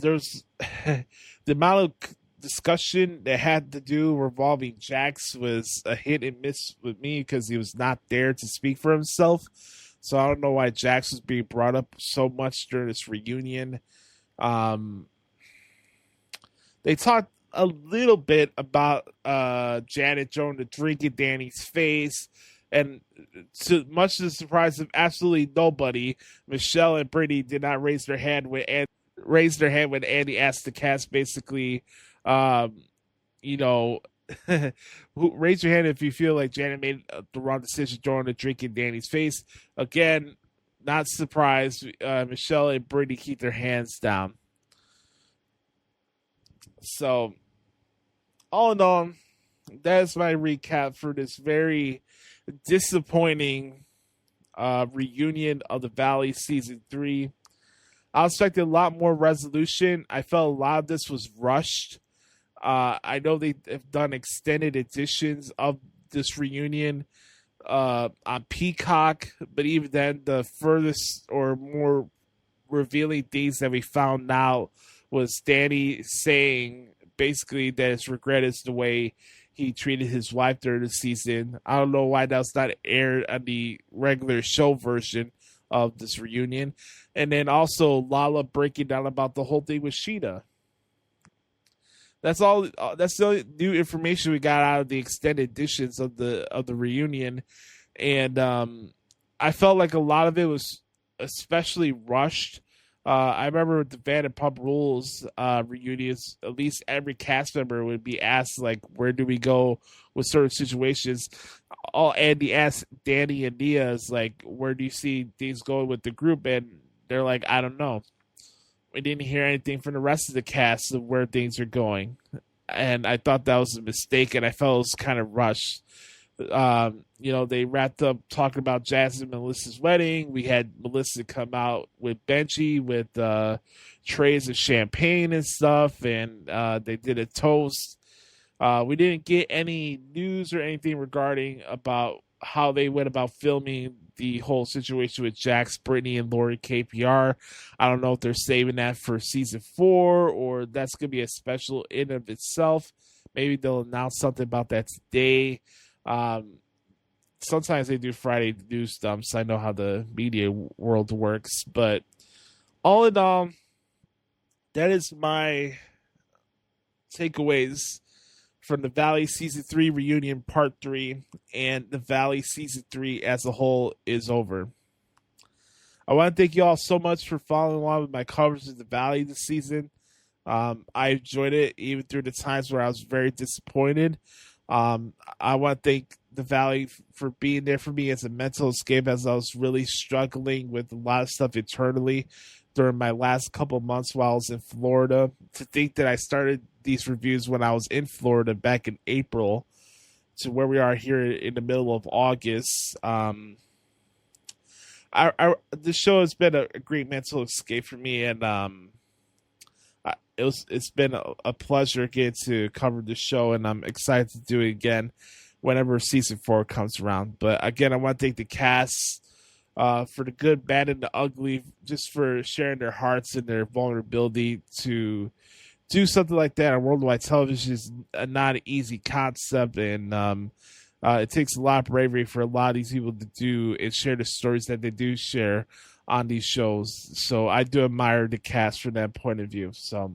the amount of discussion that had to do revolving Jax was a hit and miss with me because he was not there to speak for himself. So I don't know why Jax was being brought up so much during this reunion. They talked a little bit about Janet throwing the drink in Danny's face, and to much to the surprise of absolutely nobody, Michelle and Brittany did not raise their hand when Andy asked the cast basically, raise your hand if you feel like Janet made the wrong decision throwing the drink in Danny's face. Again, not surprised. Michelle and Brittany keep their hands down. So, all in all, that's my recap for this very disappointing reunion of the Valley Season 3. I expected a lot more resolution. I felt a lot of this was rushed. I know they have done extended editions of this reunion on Peacock, but even then, the furthest or more revealing things that we found out was Danny saying basically that his regret is the way he treated his wife during the season. I don't know why that was not aired on the regular show version of this reunion. And then also Lala breaking down about the whole thing with Sheeta. That's all. That's the only new information we got out of the extended editions of the reunion. And I felt like a lot of it was especially rushed. I remember with the Vanderpump Rules reunions, at least every cast member would be asked, like, where do we go with certain situations? All Andy asked Danny and Nia is, like, where do you see things going with the group? And they're like, I don't know. We didn't hear anything from the rest of the cast of where things are going. And I thought that was a mistake, and I felt it was kind of rushed. They wrapped up talking about Jasmine and Melissa's wedding. We had Melissa come out with Benji with trays of champagne and stuff, and they did a toast. We didn't get any news or anything regarding about how they went about filming the whole situation with Jax, Brittany, and Lori KPR. I don't know if they're saving that for season 4 or that's going to be a special in of itself. Maybe they'll announce something about that today. Sometimes they do Friday news dumps. I know how the media world works, but all in all, that is my takeaways from the Valley Season 3 reunion Part 3, and the Valley Season 3 as a whole is over. I want to thank you all so much for following along with my coverage of the Valley this season. I enjoyed it even through the times where I was very disappointed. I want to thank the Valley for being there for me as a mental escape as I was really struggling with a lot of stuff internally during my last couple months while I was in Florida. To think that I started these reviews when I was in Florida back in April to where we are here in the middle of August. The show has been a great mental escape for me, and it's been a pleasure getting to cover the show, and I'm excited to do it again whenever season 4 comes around. But again, I want to thank the cast for the good, bad, and the ugly, just for sharing their hearts and their vulnerability. To do something like that on worldwide television is not an easy concept, and it takes a lot of bravery for a lot of these people to do and share the stories that they do share on these shows. So I do admire the cast from that point of view. So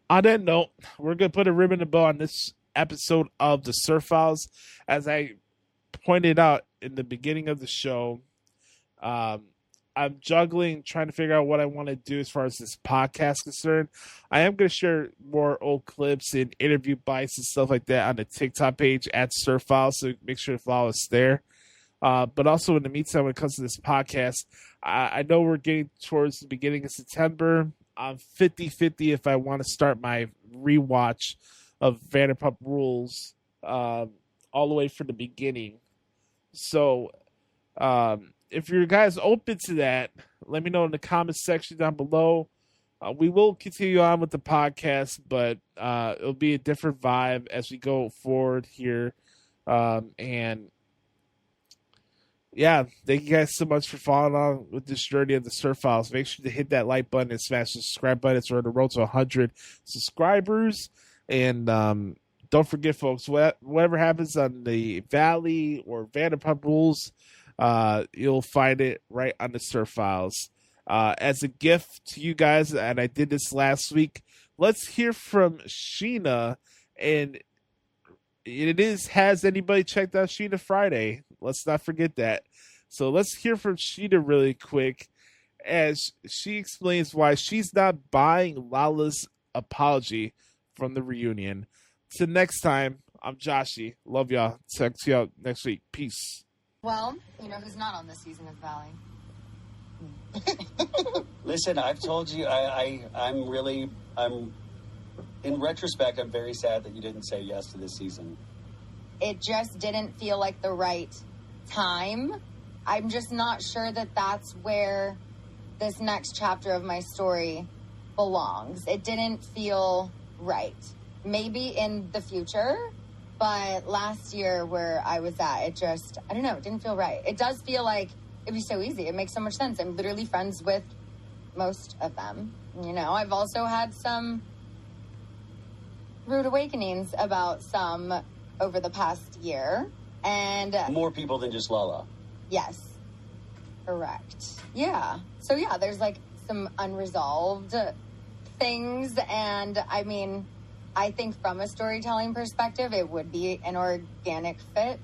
on that note, we're going to put a ribbon and bow on this episode of the SUR Files. As I pointed out in the beginning of the show, I'm juggling, trying to figure out what I want to do as far as this podcast is concerned. I am going to share more old clips and interview bites and stuff like that on the TikTok page at SUR Files, so make sure to follow us there. But also in the meantime, when it comes to this podcast, I know we're getting towards the beginning of September. I'm 50-50 if I want to start my rewatch of Vanderpump Rules all the way from the beginning. So if you guys open to that, let me know in the comments section down below. We will continue on with the podcast, but it'll be a different vibe as we go forward here. And yeah, thank you guys so much for following on with this journey of the SUR Files. Make sure to hit that like button and smash the subscribe button. It's on the road to 100 subscribers. And don't forget, folks, whatever happens on the Valley or Vanderpump Rules, you'll find it right on the SUR Files. As a gift to you guys, and I did this last week, let's hear from Sheena. And it is, has anybody checked out Sheena Friday? Let's not forget that. So let's hear from Sheena really quick as she explains why she's not buying Lala's apology from the reunion. Till next time, I'm Joshie. Love y'all. Check you out next week. Peace. Well, you know who's not on this season of Valley? Listen, I've told you, I'm in retrospect, I'm very sad that you didn't say yes to this season. It just didn't feel like the right time. I'm just not sure that that's where this next chapter of my story belongs. It didn't feel right. Maybe in the future, but last year where I was at, it just, I don't know, it didn't feel right. It does feel like it'd be so easy. It makes so much sense. I'm literally friends with most of them. You know, I've also had some rude awakenings about some over the past year. And more people than just Lala. Yes. Correct. Yeah. So yeah, there's like some unresolved things. And I mean, I think from a storytelling perspective, it would be an organic fit.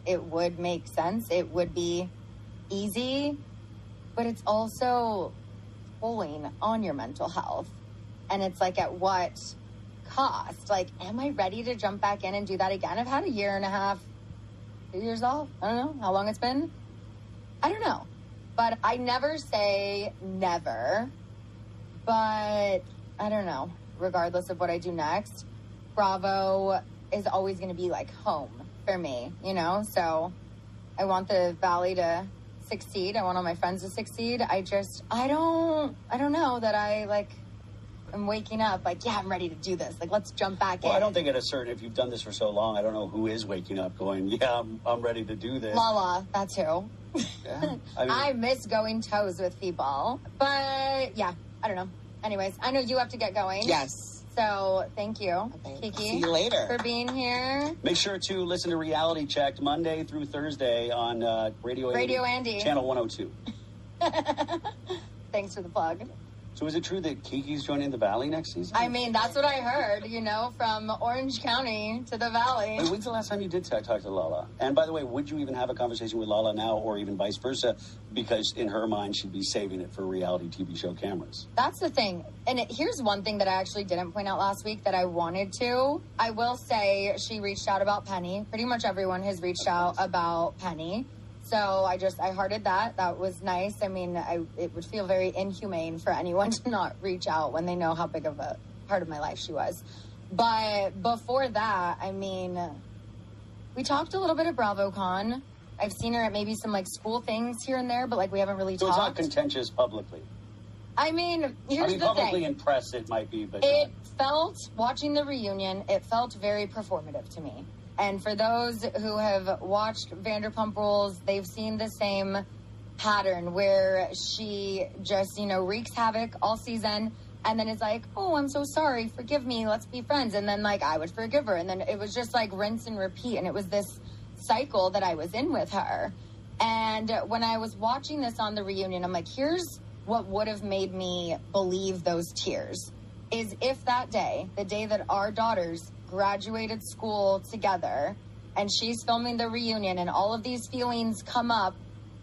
It would make sense. It would be easy, but it's also pulling on your mental health. And it's like, at what cost? Like, am I ready to jump back in and do that again? I've had a year and a half, 2 years off. I don't know how long it's been. I don't know. But I never say never. But I don't know. Regardless of what I do next, Bravo is always going to be like home for me, you know? So I want the Valley to succeed. I want all my friends to succeed. I don't know that I'm waking up like, yeah, I'm ready to do this. Like, let's jump back in. I don't think if you've done this for so long, I don't know who is waking up going, yeah, I'm ready to do this. Lala, that's who. Yeah. I miss going toes with people. But yeah, I don't know. Anyways, I know you have to get going. Yes. So thank you, Kiki. See you later. For being here. Make sure to listen to Reality Checked Monday through Thursday on Radio Andy. Channel 102. Thanks for the plug. So is it true that Kiki's joining the Valley next season? I mean, that's what I heard, you know, from Orange County to the Valley. Wait, when's the last time you did talk to Lala? And by the way, would you even have a conversation with Lala now or even vice versa? Because in her mind, she'd be saving it for reality TV show cameras. That's the thing. And here's one thing that I actually didn't point out last week that I wanted to. I will say she reached out about Penny. Pretty much everyone has reached out about Penny. So I hearted that. That was nice. I mean, it would feel very inhumane for anyone to not reach out when they know how big of a part of my life she was. But before that, I mean, we talked a little bit at BravoCon. I've seen her at maybe some like school things here and there, but like we haven't really talked. So it's not contentious publicly. I mean, here's the thing. Publicly in press it might be, but it felt, watching the reunion, it felt very performative to me. And for those who have watched Vanderpump Rules, they've seen the same pattern where she just, wreaks havoc all season and then is like, oh, I'm so sorry, forgive me, let's be friends. And then, like, I would forgive her. And then it was just, like, rinse and repeat. And it was this cycle that I was in with her. And when I was watching this on the reunion, I'm like, here's what would have made me believe those tears. Is if that day, the day that our daughters graduated school together and she's filming the reunion and all of these feelings come up,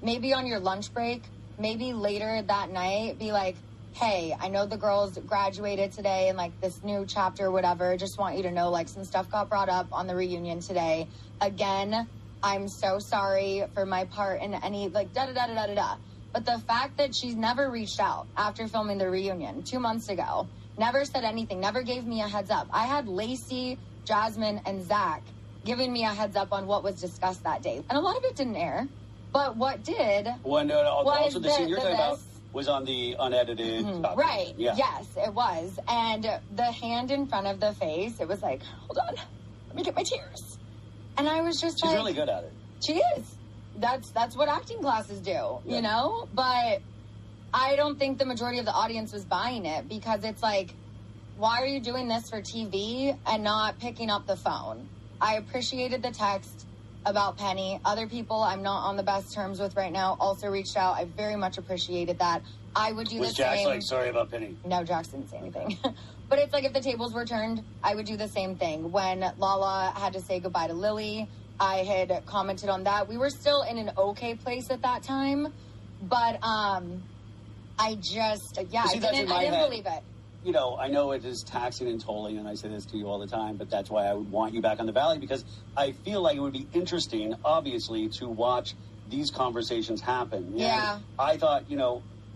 maybe on your lunch break, maybe later that night, be like, hey, I know the girls graduated today and like this new chapter, whatever. Just want you to know, like, some stuff got brought up on the reunion today. Again, I'm so sorry for my part in any, like, da-da-da-da-da-da. But the fact that she's never reached out after filming the reunion 2 months ago, never said anything, never gave me a heads up. I had Lacey, Jasmine, and Zach giving me a heads up on what was discussed that day. And a lot of it didn't air. But what did also the scene you're talking about was on the unedited copy. Right. Yeah. Yes, it was. And the hand in front of the face, it was like, hold on, let me get my tears. And I was just She's really good at it. She is. That's what acting classes do, you know? But I don't think the majority of the audience was buying it because it's like, why are you doing this for TV and not picking up the phone? I appreciated the text about Penny. Other people I'm not on the best terms with right now also reached out. I very much appreciated that. I would do the same. Was Jax like, sorry about Penny? No, Jax didn't say anything. But it's like if the tables were turned, I would do the same thing. When Lala had to say goodbye to Lily, I had commented on that. We were still in an okay place at that time. But I just, I didn't believe it. You know, I know it is taxing and tolling, and I say this to you all the time, but that's why I would want you back on the Valley, because I feel like it would be interesting, obviously, to watch these conversations happen. Yeah. And I thought,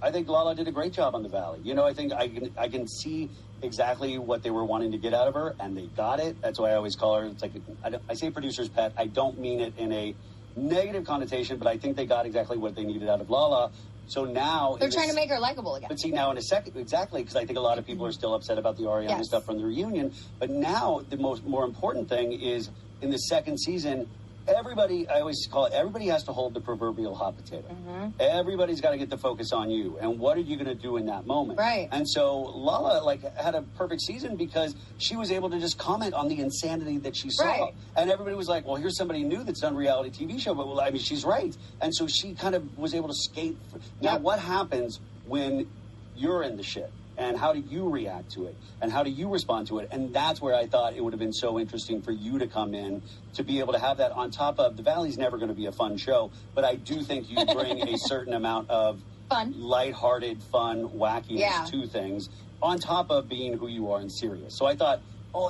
I think Lala did a great job on the Valley. I think I can see exactly what they were wanting to get out of her, and they got it. That's why I always call her, it's like, I say producer's pet. I don't mean it in a negative connotation, but I think they got exactly what they needed out of Lala. So now they're trying to make her likable again. But see, now in a second, exactly, because I think a lot of people are still upset about the Ariana stuff from the reunion. But now the more important thing is in the second season, everybody has to hold the proverbial hot potato. Mm-hmm. Everybody's got to get the focus on you. And what are you going to do in that moment? Right. And so Lala had a perfect season because she was able to just comment on the insanity that she saw. Right. And everybody was like, well, here's somebody new that's done reality TV show. But she's right. And so she kind of was able to skate. Now, what happens when you're in the shit? And how do you react to it? And how do you respond to it? And that's where I thought it would have been so interesting for you to come in, to be able to have that on top of, the Valley's never going to be a fun show, but I do think you bring a certain amount of lighthearted, fun, wackiness to things, on top of being who you are and serious. So I thought,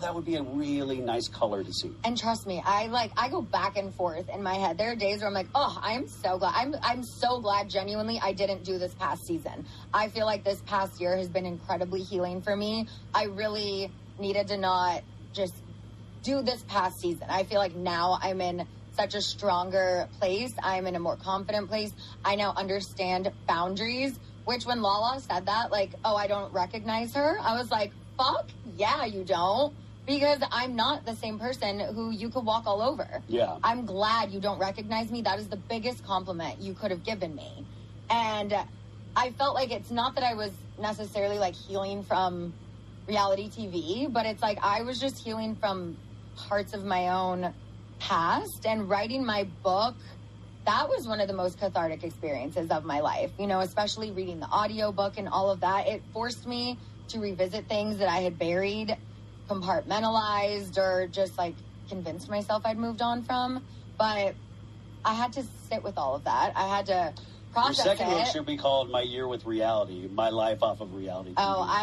that would be a really nice color to see. And trust me, I go back and forth in my head. There are days where I'm like, I am so glad. I'm so glad genuinely I didn't do this past season. I feel like this past year has been incredibly healing for me. I really needed to not just do this past season. I feel like now I'm in such a stronger place. I'm in a more confident place. I now understand boundaries, which when Lala said that, I don't recognize her, I was like, fuck yeah, you don't, because I'm not the same person who you could walk all over. Yeah. I'm glad you don't recognize me. That is the biggest compliment you could have given me. And I felt like it's not that I was necessarily healing from reality TV, but it's I was just healing from parts of my own past, and writing my book, that was one of the most cathartic experiences of my life, especially reading the audiobook and all of that. It forced me to revisit things that I had buried, compartmentalized, or just convinced myself I'd moved on from. But I had to sit with all of that. I had to process it. Your second book should be called My Year with Reality, My Life Off of Reality TV.